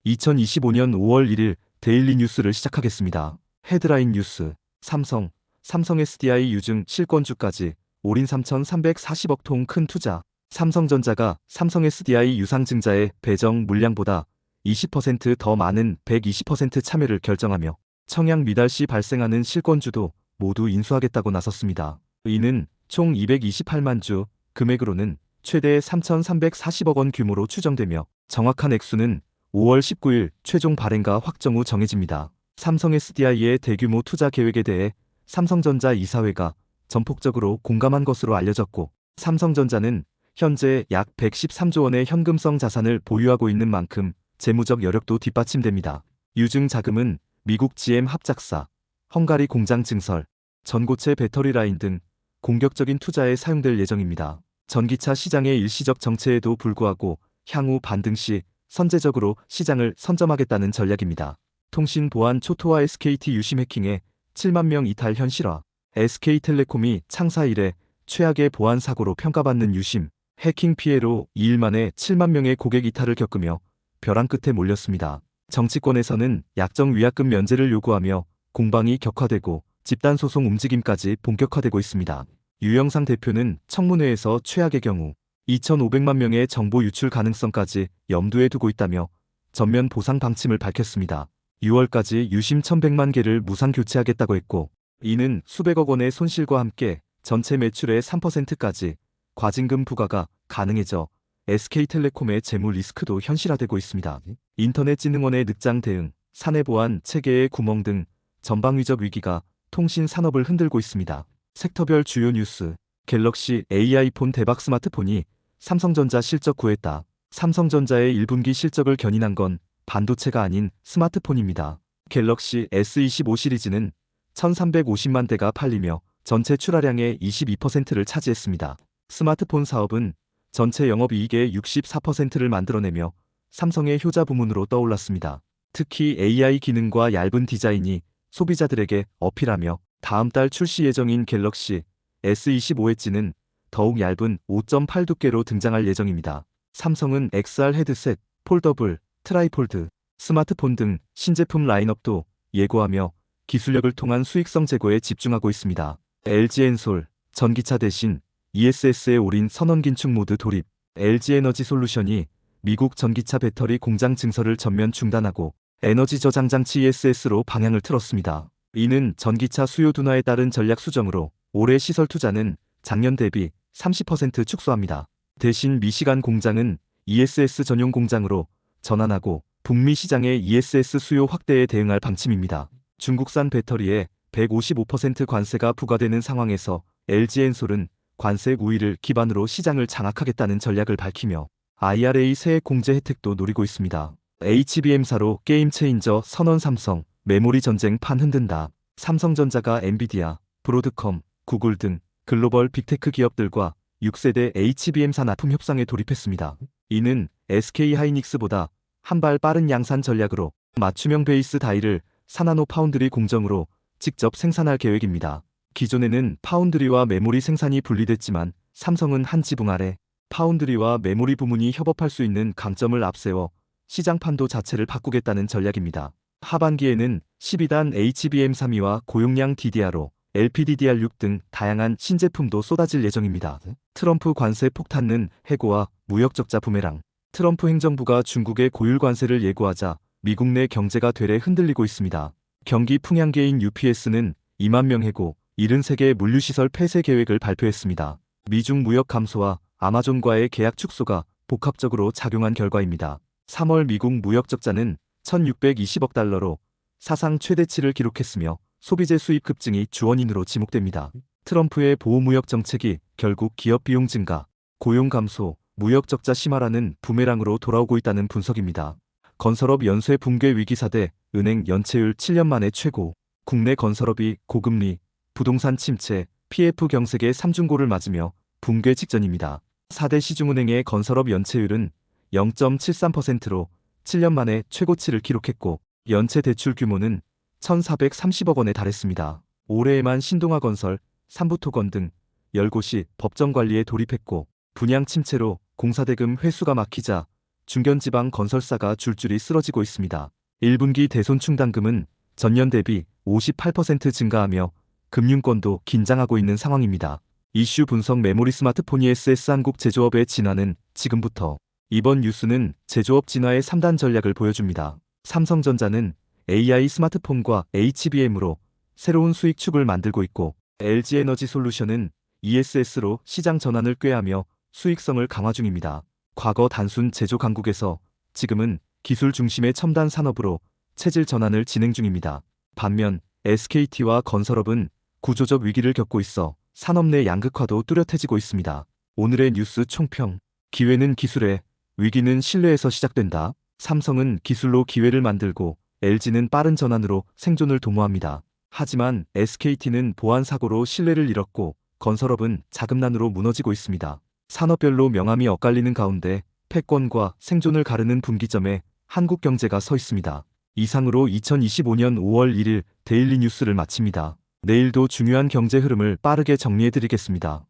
2025년 5월 1일 데일리 뉴스를 시작하겠습니다. 헤드라인 뉴스. 삼성 SDI 유증 실권주까지 올인 3,340억 통 큰 투자. 삼성전자가 삼성 SDI 유상증자의 배정 물량보다 20%더 많은 120% 참여를 결정하며 청약 미달 시 발생하는 실권주도 모두 인수하겠다고 나섰습니다. 이는 총 228만 주, 금액으로는 최대 3,340억 원 규모로 추정되며 정확한 액수는 5월 19일 최종 발행과 확정 후 정해집니다. 삼성 SDI의 대규모 투자 계획에 대해 삼성전자 이사회가 전폭적으로 공감한 것으로 알려졌고, 삼성전자는 현재 약 113조 원의 현금성 자산을 보유하고 있는 만큼 재무적 여력도 뒷받침됩니다. 유증 자금은 미국 GM 합작사, 헝가리 공장 증설, 전고체 배터리 라인 등 공격적인 투자에 사용될 예정입니다. 전기차 시장의 일시적 정체에도 불구하고 향후 반등 시 선제적으로 시장을 선점하겠다는 전략입니다. 통신 보안 초토화 SKT 유심 해킹에 7만 명 이탈 현실화. SK텔레콤이 창사 이래 최악의 보안 사고로 평가받는 유심 해킹 피해로 2일 만에 7만 명의 고객 이탈을 겪으며 벼랑 끝에 몰렸습니다. 정치권에서는 약정 위약금 면제를 요구하며 공방이 격화되고 집단 소송 움직임까지 본격화되고 있습니다. 유영상 대표는 청문회에서 최악의 경우 2,500만 명의 정보 유출 가능성까지 염두에 두고 있다며 전면 보상 방침을 밝혔습니다. 6월까지 유심 1,100만 개를 무상 교체하겠다고 했고, 이는 수백억 원의 손실과 함께 전체 매출의 3%까지 과징금 부과가 가능해져 SK텔레콤의 재무 리스크도 현실화되고 있습니다. 인터넷진흥원의 늑장 대응, 사내 보안 체계의 구멍 등 전방 위적 위기가 통신 산업을 흔들고 있습니다. 섹터별 주요 뉴스. 갤럭시 AI 폰 대박. 스마트폰이 삼성전자 실적 구했다. 삼성전자의 1분기 실적을 견인한 건 반도체가 아닌 스마트폰입니다. 갤럭시 S25 시리즈는 1,350만 대가 팔리며 전체 출하량의 22%를 차지했습니다. 스마트폰 사업은 전체 영업이익의 64%를 만들어내며 삼성의 효자 부문으로 떠올랐습니다. 특히 AI 기능과 얇은 디자인이 소비자들에게 어필하며 다음 달 출시 예정인 갤럭시 S25 엣지는 더욱 얇은 5.8 두께로 등장할 예정입니다. 삼성은 XR 헤드셋, 폴더블, 트라이폴드, 스마트폰 등 신제품 라인업도 예고하며 기술력을 통한 수익성 제고에 집중하고 있습니다. LG엔솔, 전기차 대신 ESS에 올인 선원 긴축 모드 돌입. LG에너지솔루션이 미국 전기차 배터리 공장 증설을 전면 중단하고 에너지 저장 장치 ESS로 방향을 틀었습니다. 이는 전기차 수요 둔화에 따른 전략 수정으로 올해 시설 투자는 작년 대비 30% 축소합니다. 대신 미시간 공장은 ESS 전용 공장으로 전환하고 북미 시장의 ESS 수요 확대에 대응할 방침입니다. 중국산 배터리에 155% 관세가 부과되는 상황에서 LG엔솔은 관세 우위를 기반으로 시장을 장악하겠다는 전략을 밝히며 IRA 세액 공제 혜택도 노리고 있습니다. HBM사로 게임 체인저 선언. 삼성 메모리 전쟁 판 흔든다. 삼성전자가 엔비디아, 브로드컴, 구글 등 글로벌 빅테크 기업들과 6세대 HBM사 납품 협상에 돌입했습니다. 이는 SK하이닉스보다 한 발 빠른 양산 전략으로 맞춤형 베이스 다이를 4나노 파운드리 공정으로 직접 생산할 계획입니다. 기존에는 파운드리와 메모리 생산이 분리됐지만 삼성은 한 지붕 아래 파운드리와 메모리 부문이 협업할 수 있는 강점을 앞세워 시장 판도 자체를 바꾸겠다는 전략입니다. 하반기에는 12단 HBM3E와 고용량 DDR5, LPDDR6 등 다양한 신제품도 쏟아질 예정입니다. 트럼프 관세 폭탄는 해고와 무역 적자 부메랑. 트럼프 행정부가 중국의 고율 관세를 예고하자 미국 내 경제가 되레 흔들리고 있습니다. 경기 풍향계인 UPS는 2만 명 해고, 73개의 물류시설 폐쇄 계획을 발표했습니다. 미중 무역 감소와 아마존과의 계약 축소가 복합적으로 작용한 결과입니다. 3월 미국 무역 적자는 1,620억 달러로 사상 최대치를 기록했으며 소비재 수입 급증이 주원인으로 지목됩니다. 트럼프의 보호무역 정책이 결국 기업 비용 증가, 고용 감소, 무역 적자 심화라는 부메랑으로 돌아오고 있다는 분석입니다. 건설업 연쇄 붕괴 위기 사대, 은행 연체율 7년 만에 최고. 국내 건설업이 고금리, 부동산 침체, PF 경색의 삼중고를 맞으며 붕괴 직전입니다. 4대 시중은행의 건설업 연체율은 0.73%로 7년 만에 최고치를 기록했고, 연체 대출 규모는 1,430억 원에 달했습니다. 올해에만 신동아건설, 삼부토건 등 10곳이 법정 관리에 돌입했고, 분양 침체로 공사대금 회수가 막히자 중견지방 건설사가 줄줄이 쓰러지고 있습니다. 1분기 대손충당금은 전년 대비 58% 증가하며 금융권도 긴장하고 있는 상황입니다. 이슈 분석 메모리 스마트폰 ESS 한국 제조업의 진화는 지금부터. 이번 뉴스는 제조업 진화의 3단 전략을 보여줍니다. 삼성전자는 AI 스마트폰과 HBM으로 새로운 수익축을 만들고 있고 LG에너지솔루션은 ESS로 시장 전환을 꾀하며 수익성을 강화 중입니다. 과거 단순 제조 강국에서 지금은 기술 중심의 첨단 산업으로 체질 전환을 진행 중입니다. 반면 SKT와 건설업은 구조적 위기를 겪고 있어 산업 내 양극화도 뚜렷해지고 있습니다. 오늘의 뉴스 총평. 기회는 기술에, 위기는 신뢰에서 시작된다. 삼성은 기술로 기회를 만들고 LG는 빠른 전환으로 생존을 도모합니다. 하지만 SKT는 보안 사고로 신뢰를 잃었고 건설업은 자금난으로 무너지고 있습니다. 산업별로 명암이 엇갈리는 가운데 패권과 생존을 가르는 분기점에 한국 경제가 서 있습니다. 이상으로 2025년 5월 1일 데일리 뉴스를 마칩니다. 내일도 중요한 경제 흐름을 빠르게 정리해드리겠습니다.